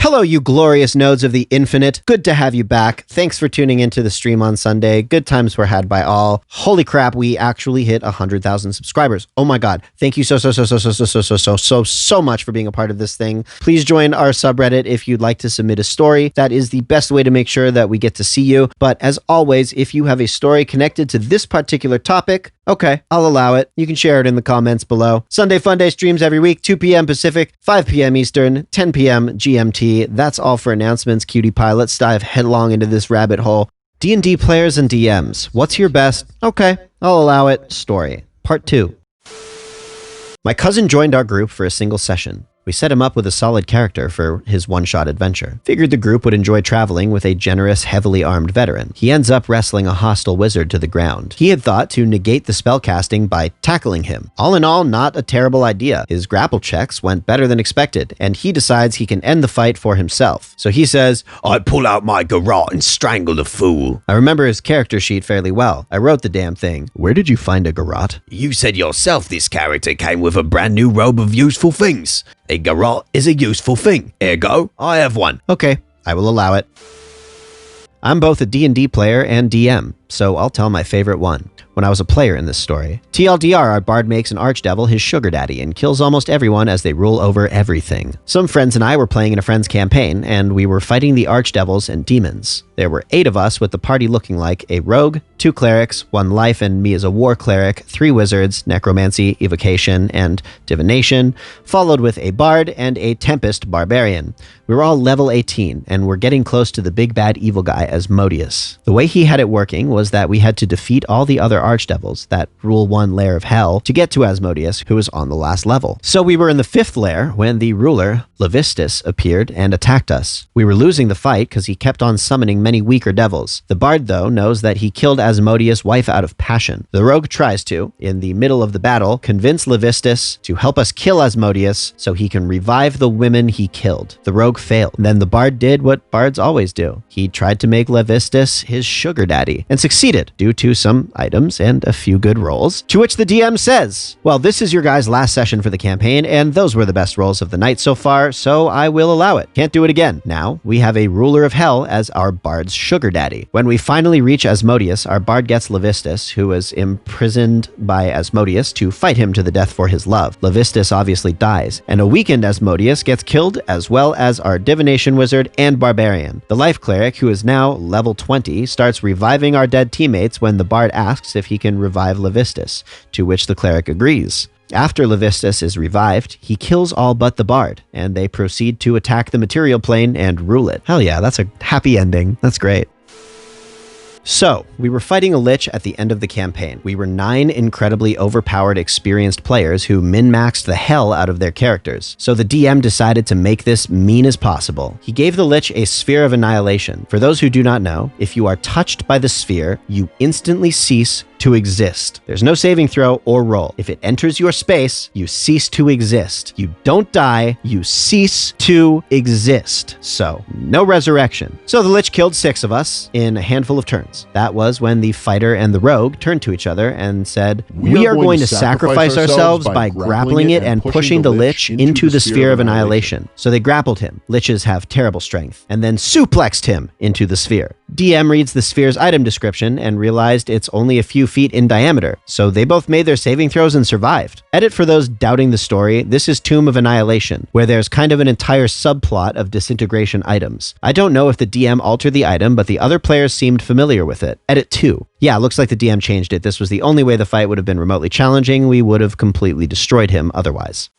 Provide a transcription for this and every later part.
Hello, you glorious nodes of the infinite. Good to have you back. Thanks for tuning into the stream on Sunday. Good times were had by all. Holy crap, we actually hit 100,000 subscribers. Oh my God. Thank you so much for being a part of this thing. Please join our subreddit if you'd like to submit a story. That is the best way to make sure that we get to see you. But as always, if you have a story connected to this particular topic, okay, I'll allow it. You can share it in the comments below. Sunday Funday streams every week, 2 p.m. Pacific, 5 p.m. Eastern, 10 p.m. GMT. That's all for announcements, cutie pie. Let's dive headlong into this rabbit hole. D&D players and DMs. What's your best? Okay, I'll allow it. Story. Part 2. My cousin joined our group for a single session. We set him up with a solid character for his one-shot adventure. Figured the group would enjoy traveling with a generous, heavily armed veteran. He ends up wrestling a hostile wizard to the ground. He had thought to negate the spellcasting by tackling him. All in all, not a terrible idea. His grapple checks went better than expected, and he decides he can end the fight for himself. So he says, I pull out my garrote and strangle the fool. I remember his character sheet fairly well. I wrote the damn thing. Where did you find a garrote? You said yourself this character came with a brand new robe of useful things. A garrote is a useful thing. Ergo, I have one. Okay, I will allow it. I'm both a D&D player and DM, so I'll tell my favorite one. When I was a player in this story. TLDR, our bard makes an archdevil his sugar daddy and kills almost everyone as they rule over everything. Some friends and I were playing in a friend's campaign, and we were fighting the archdevils and demons. There were 8 of us, with the party looking like a rogue, 2 clerics, 1 life and me as a war cleric, 3 wizards, necromancy, evocation, and divination, followed with a bard and a tempest barbarian. We were all level 18, and we're getting close to the big bad evil guy Asmodeus. The way he had it working was that we had to defeat all the other archdevils, that rule 1 layer of hell, to get to Asmodeus, who was on the last level. So we were in the 5th layer when the ruler, Levistus, appeared and attacked us. We were losing the fight because he kept on summoning many weaker devils. The bard, though, knows that he killed Asmodeus' wife out of passion. The rogue tries to, in the middle of the battle, convince Levistus to help us kill Asmodeus so he can revive the women he killed. The rogue failed. Then the bard did what bards always do. He tried to make Levistus his sugar daddy and succeeded due to some items and a few good rolls, to which the DM says, well, this is your guys' last session for the campaign, and those were the best rolls of the night so far, so I will allow it. Can't do it again. Now, we have a ruler of hell as our bard's sugar daddy. When we finally reach Asmodeus, our bard gets Levistus, who was imprisoned by Asmodeus, to fight him to the death for his love. Levistus obviously dies, and a weakened Asmodeus gets killed, as well as our divination wizard and barbarian. The life cleric, who is now level 20, starts reviving our dead teammates when the bard asks if he can revive Levistus, to which the cleric agrees. After Levistus is revived, he kills all but the bard, and they proceed to attack the material plane and rule it. Hell yeah, that's a happy ending. That's great. So, we were fighting a lich at the end of the campaign. We were 9 incredibly overpowered experienced players who min-maxed the hell out of their characters. So the DM decided to make this mean as possible. He gave the lich a sphere of annihilation. For those who do not know, if you are touched by the sphere, you instantly cease to exist. There's no saving throw or roll. If it enters your space, you cease to exist. You don't die, you cease to exist. So, no resurrection. So the lich killed 6 of us in a handful of turns. That was when the fighter and the rogue turned to each other and said, we are going to sacrifice ourselves by grappling it and pushing the lich into the sphere of annihilation. So they grappled him. Liches have terrible strength. And then suplexed him into the sphere. DM reads the sphere's item description and realized it's only a few feet in diameter, so they both made their saving throws and survived. Edit for those doubting the story, this is Tomb of Annihilation, where there's kind of an entire subplot of disintegration items. I don't know if the DM altered the item, but the other players seemed familiar with it. Edit 2. Yeah, looks like the DM changed it. This was the only way the fight would have been remotely challenging. We would have completely destroyed him otherwise.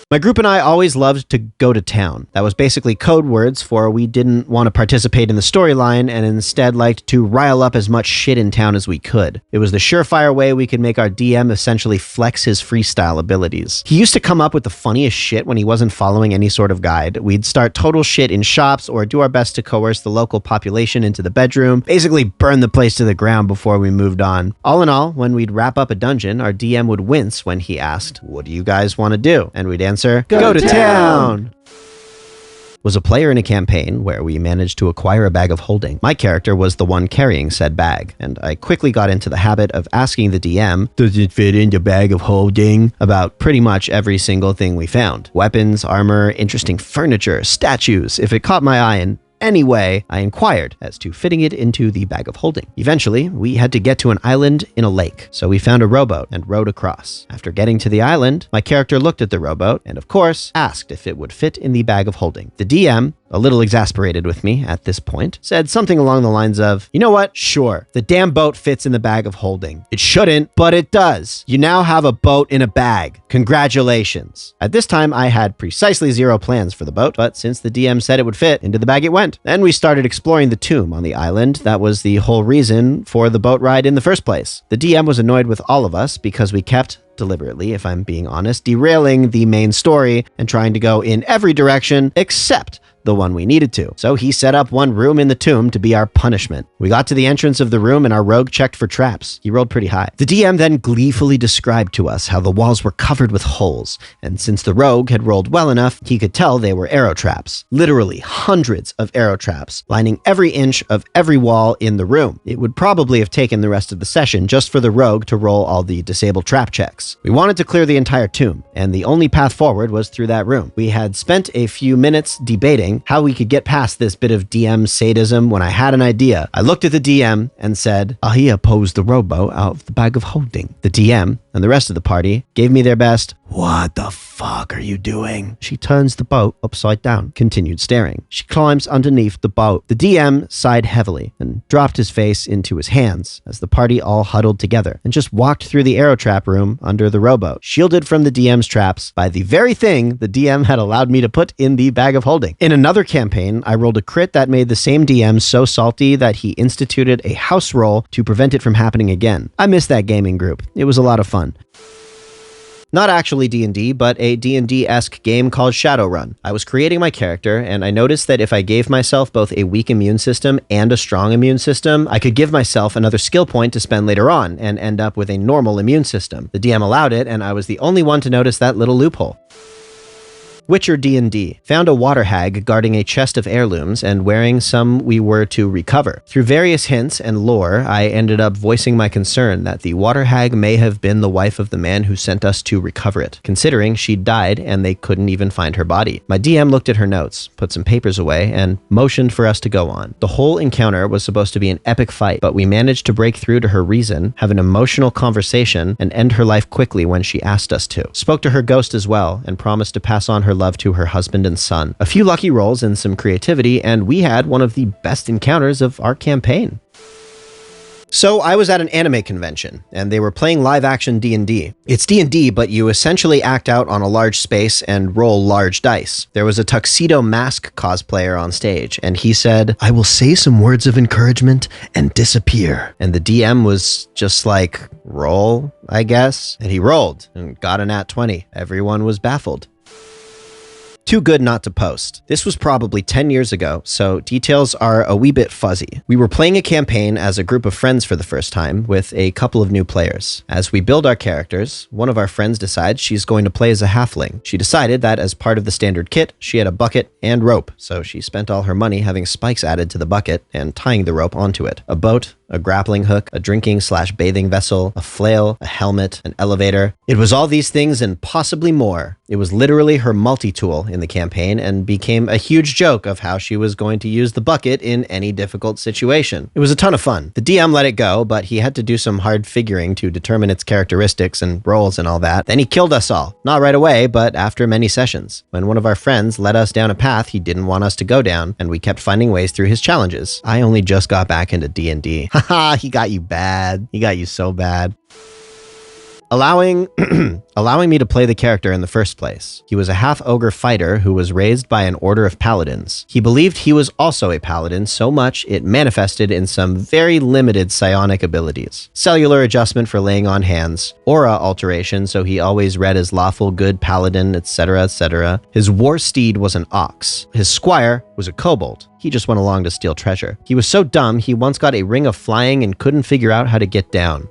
My group and I always loved to go to town. That was basically code words for we didn't want to participate in the storyline and instead liked to rile up as much shit in town as we could. It was the surefire way we could make our DM essentially flex his freestyle abilities. He used to come up with the funniest shit when he wasn't following any sort of guide. We'd start total shit in shops or do our best to coerce the local population into the bedroom, basically burn the place to the ground before we moved on. All in all, when we'd wrap up a dungeon, our DM would wince when he asked, "What do you guys want to do?" And we'd answer, "Go to town!" was a player in a campaign where we managed to acquire a bag of holding. My character was the one carrying said bag, and I quickly got into the habit of asking the DM, "Does it fit in the bag of holding?" about pretty much every single thing we found. Weapons, armor, interesting furniture, statues. If it caught my eye in any way, I inquired as to fitting it into the bag of holding. Eventually, we had to get to an island in a lake, so we found a rowboat and rowed across. After getting to the island, my character looked at the rowboat and, of course, asked if it would fit in the bag of holding. The DM, a little exasperated with me at this point, said something along the lines of, "You know what? Sure, the damn boat fits in the bag of holding. It shouldn't, but it does. You now have a boat in a bag. Congratulations." At this time, I had precisely zero plans for the boat, but since the DM said it would fit, into the bag it went. Then we started exploring the tomb on the island. That was the whole reason for the boat ride in the first place. The DM was annoyed with all of us because we kept, deliberately, if I'm being honest, derailing the main story and trying to go in every direction except the one we needed to. So he set up one room in the tomb to be our punishment. We got to the entrance of the room and our rogue checked for traps. He rolled pretty high. The DM then gleefully described to us how the walls were covered with holes, and since the rogue had rolled well enough, he could tell they were arrow traps. Literally hundreds of arrow traps, lining every inch of every wall in the room. It would probably have taken the rest of the session just for the rogue to roll all the disabled trap checks. We wanted to clear the entire tomb, and the only path forward was through that room. We had spent a few minutes debating how we could get past this bit of DM sadism when I had an idea. I looked at the DM and said, "I oppose the rowboat out of the bag of holding." The DM and the rest of the party gave me their best, "What the fuck are you doing?" She turns the boat upside down, continued staring. She climbs underneath the boat. The DM sighed heavily and dropped his face into his hands as the party all huddled together and just walked through the arrow trap room under the rowboat, shielded from the DM's traps by the very thing the DM had allowed me to put in the bag of holding. In another campaign, I rolled a crit that made the same DM so salty that he instituted a house roll to prevent it from happening again. I miss that gaming group. It was a lot of fun. Not actually D&D, but a D&D-esque game called Shadowrun. I was creating my character, and I noticed that if I gave myself both a weak immune system and a strong immune system, I could give myself another skill point to spend later on and end up with a normal immune system. The DM allowed it, and I was the only one to notice that little loophole. Witcher D&D. Found a water hag guarding a chest of heirlooms and wearing some we were to recover. Through various hints and lore, I ended up voicing my concern that the water hag may have been the wife of the man who sent us to recover it, considering she'd died and they couldn't even find her body. My DM looked at her notes, put some papers away, and motioned for us to go on. The whole encounter was supposed to be an epic fight, but we managed to break through to her reason, have an emotional conversation, and end her life quickly when she asked us to. Spoke to her ghost as well, and promised to pass on her love to her husband and son. A few lucky rolls and some creativity, and we had one of the best encounters of our campaign. So I was at an anime convention, and they were playing live-action D&D. It's D&D, but you essentially act out on a large space and roll large dice. There was a tuxedo mask cosplayer on stage, and he said, "I will say some words of encouragement and disappear." And the DM was just like, "Roll, I guess." And he rolled and got an nat 20. Everyone was baffled. Too good not to post. This was probably 10 years ago, so details are a wee bit fuzzy. We were playing a campaign as a group of friends for the first time with a couple of new players. As we build our characters, one of our friends decides she's going to play as a halfling. She decided that as part of the standard kit, she had a bucket and rope, so she spent all her money having spikes added to the bucket and tying the rope onto it. A boat, a grappling hook, a drinking/bathing vessel, a flail, a helmet, an elevator. It was all these things and possibly more. It was literally her multi-tool in the campaign and became a huge joke of how she was going to use the bucket in any difficult situation. It was a ton of fun. The DM let it go, but he had to do some hard figuring to determine its characteristics and roles and all that. Then he killed us all. Not right away, but after many sessions. When one of our friends led us down a path he didn't want us to go down, and we kept finding ways through his challenges. I only just got back into D&D. Haha, he got you bad. He got you so bad. Allowing me to play the character in the first place. He was a half-ogre fighter who was raised by an order of paladins. He believed he was also a paladin so much it manifested in some very limited psionic abilities. Cellular adjustment for laying on hands, aura alteration so he always read as lawful good paladin, etc., etc. His war steed was an ox. His squire was a kobold. He just went along to steal treasure. He was so dumb he once got a ring of flying and couldn't figure out how to get down.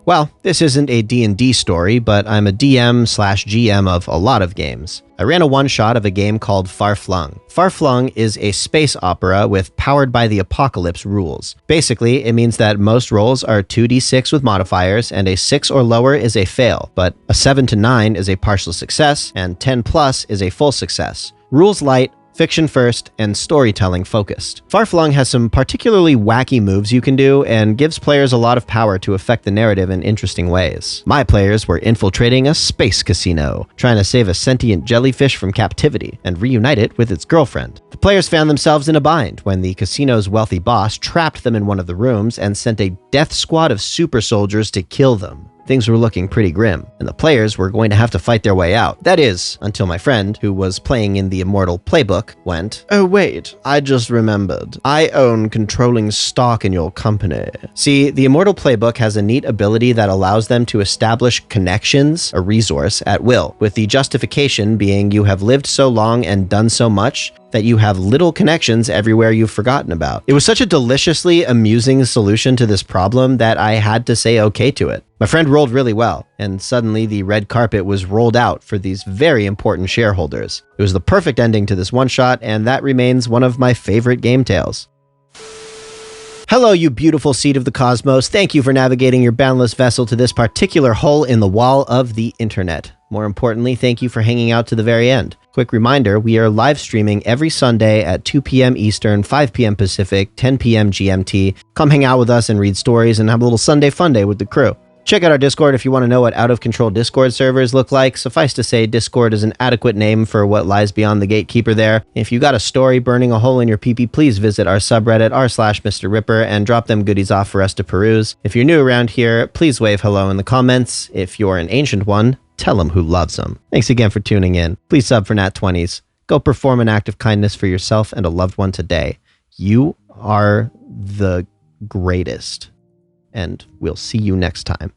Well, this isn't a D&D story, but I'm a DM/GM of a lot of games. I ran a one-shot of a game called Far-Flung. Far-Flung is a space opera with powered by the apocalypse rules. Basically, it means that most rolls are 2d6 with modifiers, and a 6 or lower is a fail, but a 7 to 9 is a partial success, and 10 plus is a full success. Rules light, fiction first, and storytelling focused. Far-Flung has some particularly wacky moves you can do and gives players a lot of power to affect the narrative in interesting ways. My players were infiltrating a space casino, trying to save a sentient jellyfish from captivity and reunite it with its girlfriend. The players found themselves in a bind when the casino's wealthy boss trapped them in one of the rooms and sent a death squad of super soldiers to kill them. Things were looking pretty grim, and the players were going to have to fight their way out. That is, until my friend, who was playing in the Immortal Playbook, went, "Oh wait, I just remembered. I own controlling stock in your company." See, the Immortal Playbook has a neat ability that allows them to establish connections, a resource, at will, with the justification being you have lived so long and done so much that you have little connections everywhere you've forgotten about. It was such a deliciously amusing solution to this problem that I had to say okay to it. My friend rolled really well, and suddenly the red carpet was rolled out for these very important shareholders. It was the perfect ending to this one-shot, and that remains one of my favorite game tales. Hello, you beautiful seed of the cosmos. Thank you for navigating your boundless vessel to this particular hole in the wall of the internet. More importantly, thank you for hanging out to the very end. Quick reminder, we are live streaming every Sunday at 2 p.m. Eastern, 5 p.m. Pacific, 10 p.m. GMT. Come hang out with us and read stories and have a little Sunday fun day with the crew. Check out our Discord if you want to know what out-of-control Discord servers look like. Suffice to say, Discord is an adequate name for what lies beyond the gatekeeper there. If you got a story burning a hole in your pee-pee, please visit our subreddit r/Mr. Ripper and drop them goodies off for us to peruse. If you're new around here, please wave hello in the comments. If you're an ancient one, tell them who loves them. Thanks again for tuning in. Please sub for Nat 20s. Go perform an act of kindness for yourself and a loved one today. You are the greatest. And we'll see you next time.